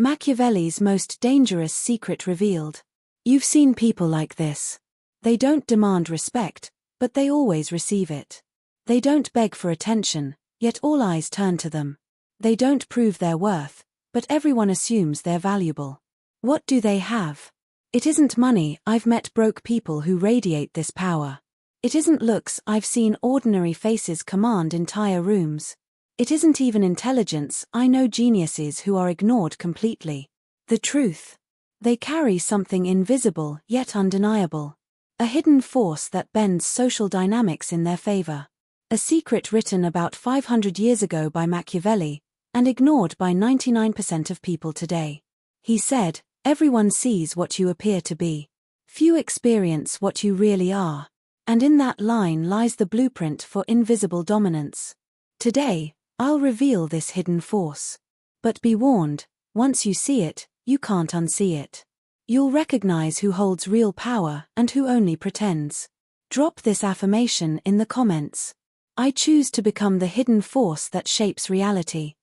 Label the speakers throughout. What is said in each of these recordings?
Speaker 1: Machiavelli's most dangerous secret revealed. You've seen people like this. They don't demand respect, but they always receive it. They don't beg for attention, yet all eyes turn to them. They don't prove their worth, but everyone assumes they're valuable. What do they have? It isn't money. I've met broke people who radiate this power. It isn't looks. I've seen ordinary faces command entire rooms. It isn't even intelligence. I know geniuses who are ignored completely. The truth. They carry something invisible yet undeniable. A hidden force that bends social dynamics in their favor. A secret written about 500 years ago by Machiavelli, and ignored by 99% of people today. He said, "Everyone sees what you appear to be. Few experience what you really are." And in that line lies the blueprint for invisible dominance. Today, I'll reveal this hidden force. But be warned, once you see it, you can't unsee it. You'll recognize who holds real power and who only pretends. Drop this affirmation in the comments. I choose to become the hidden force that shapes reality.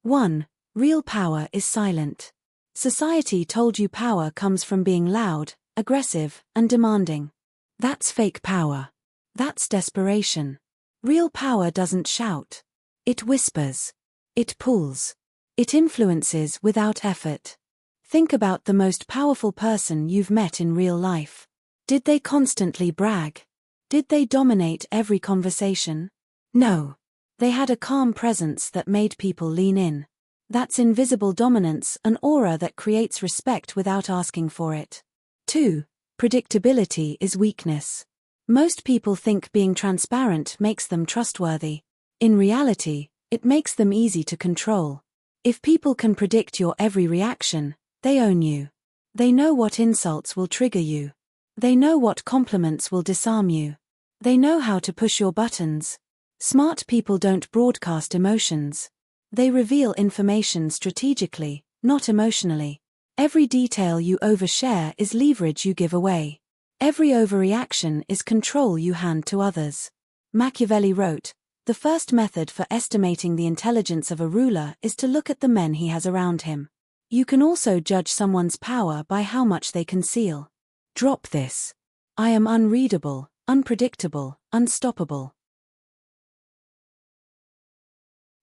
Speaker 1: 1. Real power is silent. Society told you power comes from being loud, aggressive, and demanding. That's fake power. That's desperation. Real power doesn't shout. It whispers. It pulls. It influences without effort. Think about the most powerful person you've met in real life. Did they constantly brag? Did they dominate every conversation? No. They had a calm presence that made people lean in. That's invisible dominance, an aura that creates respect without asking for it. 2. Predictability is weakness. Most people think being transparent makes them trustworthy. In reality, it makes them easy to control. If people can predict your every reaction, they own you. They know what insults will trigger you. They know what compliments will disarm you. They know how to push your buttons. Smart people don't broadcast emotions. They reveal information strategically, not emotionally. Every detail you overshare is leverage you give away. Every overreaction is control you hand to others. Machiavelli wrote, "The first method for estimating the intelligence of a ruler is to look at the men he has around him." You can also judge someone's power by how much they conceal. Drop this. I am unreadable, unpredictable, unstoppable.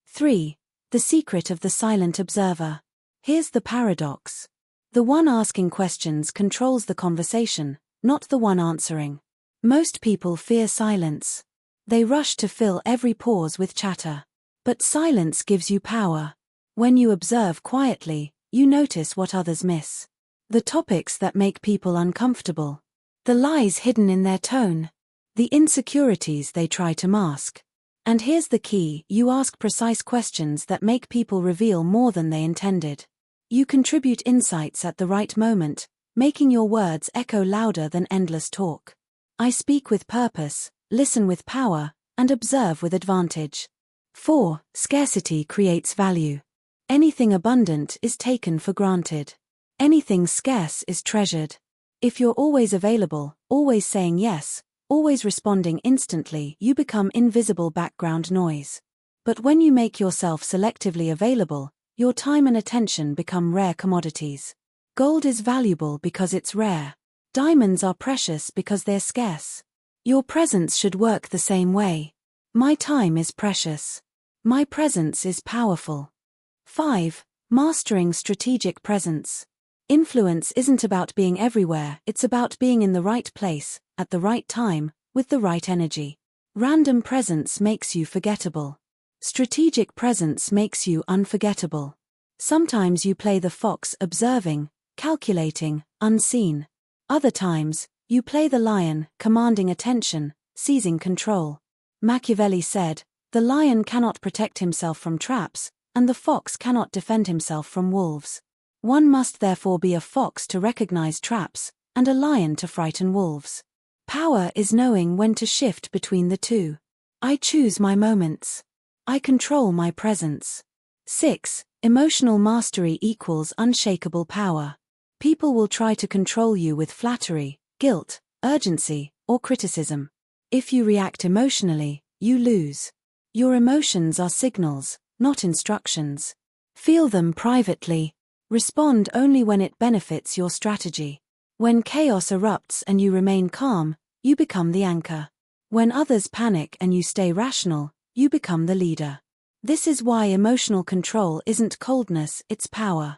Speaker 1: 3. The secret of the silent observer. Here's the paradox. The one asking questions controls the conversation, not the one answering. Most people fear silence. They rush to fill every pause with chatter. But silence gives you power. When you observe quietly, you notice what others miss. The topics that make people uncomfortable. The lies hidden in their tone. The insecurities they try to mask. And here's the key: you ask precise questions that make people reveal more than they intended. You contribute insights at the right moment, making your words echo louder than endless talk. I speak with purpose, listen with power, and observe with advantage. 4. Scarcity creates value. Anything abundant is taken for granted. Anything scarce is treasured. If you're always available, always saying yes, always responding instantly, you become invisible background noise. But when you make yourself selectively available, your time and attention become rare commodities. Gold is valuable because it's rare. Diamonds are precious because they're scarce. Your presence should work the same way. My time is precious. My presence is powerful. 5. Mastering strategic presence. Influence isn't about being everywhere, it's about being in the right place, at the right time, with the right energy. Random presence makes you forgettable. Strategic presence makes you unforgettable. Sometimes you play the fox, observing, calculating, unseen. Other times, you play the lion, commanding attention, seizing control. Machiavelli said, "The lion cannot protect himself from traps, and the fox cannot defend himself from wolves. One must therefore be a fox to recognize traps, and a lion to frighten wolves." Power is knowing when to shift between the two. I choose my moments. I control my presence. 6. Emotional mastery equals unshakable power. People will try to control you with flattery, guilt, urgency, or criticism. If you react emotionally, you lose. Your emotions are signals, not instructions. Feel them privately. Respond only when it benefits your strategy. When chaos erupts and you remain calm, you become the anchor. When others panic and you stay rational, you become the leader. This is why emotional control isn't coldness, it's power.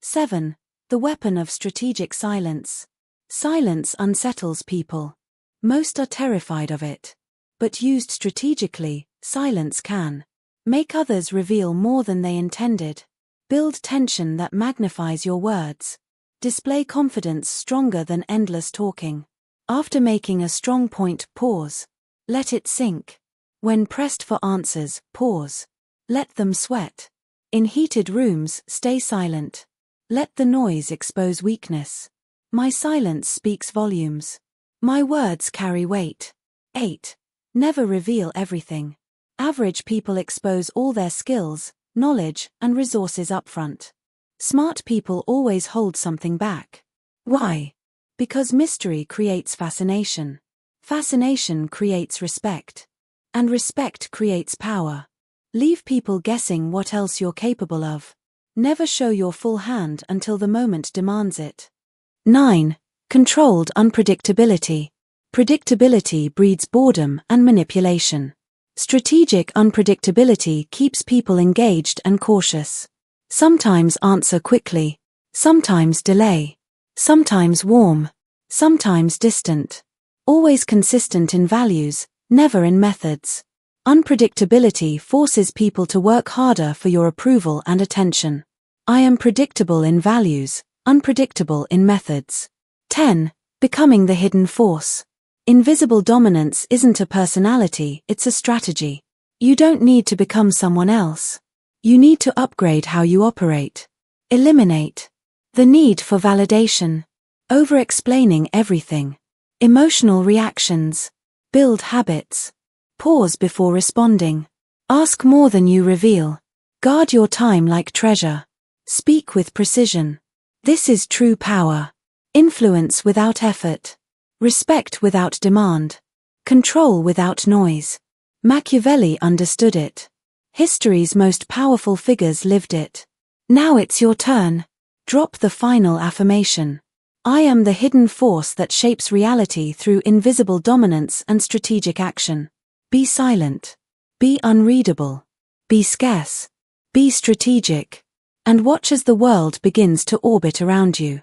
Speaker 1: 7. The weapon of strategic silence. Silence unsettles people. Most are terrified of it. But used strategically, silence can make others reveal more than they intended. Build tension that magnifies your words. Display confidence stronger than endless talking. After making a strong point, pause. Let it sink. When pressed for answers, pause. Let them sweat. In heated rooms, stay silent. Let the noise expose weakness. My silence speaks volumes. My words carry weight. 8. Never reveal everything. Average people expose all their skills, knowledge, and resources upfront. Smart people always hold something back. Why? Because mystery creates fascination. Fascination creates respect. And respect creates power. Leave people guessing what else you're capable of. Never show your full hand until the moment demands it. 9. Controlled unpredictability. Predictability breeds boredom and manipulation. Strategic unpredictability keeps people engaged and cautious. Sometimes answer quickly. Sometimes delay. Sometimes warm. Sometimes distant. Always consistent in values, never in methods. Unpredictability forces people to work harder for your approval and attention. I am predictable in values, unpredictable in methods. 10. Becoming the hidden force. Invisible dominance isn't a personality, it's a strategy. You don't need to become someone else. You need to upgrade how you operate. Eliminate the need for validation. Over-explaining everything. Emotional reactions. Build habits. Pause before responding. Ask more than you reveal. Guard your time like treasure. Speak with precision. This is true power. Influence without effort. Respect without demand. Control without noise. Machiavelli understood it. History's most powerful figures lived it. Now it's your turn. Drop the final affirmation. I am the hidden force that shapes reality through invisible dominance and strategic action. Be silent. Be unreadable. Be scarce. Be strategic. And watch as the world begins to orbit around you.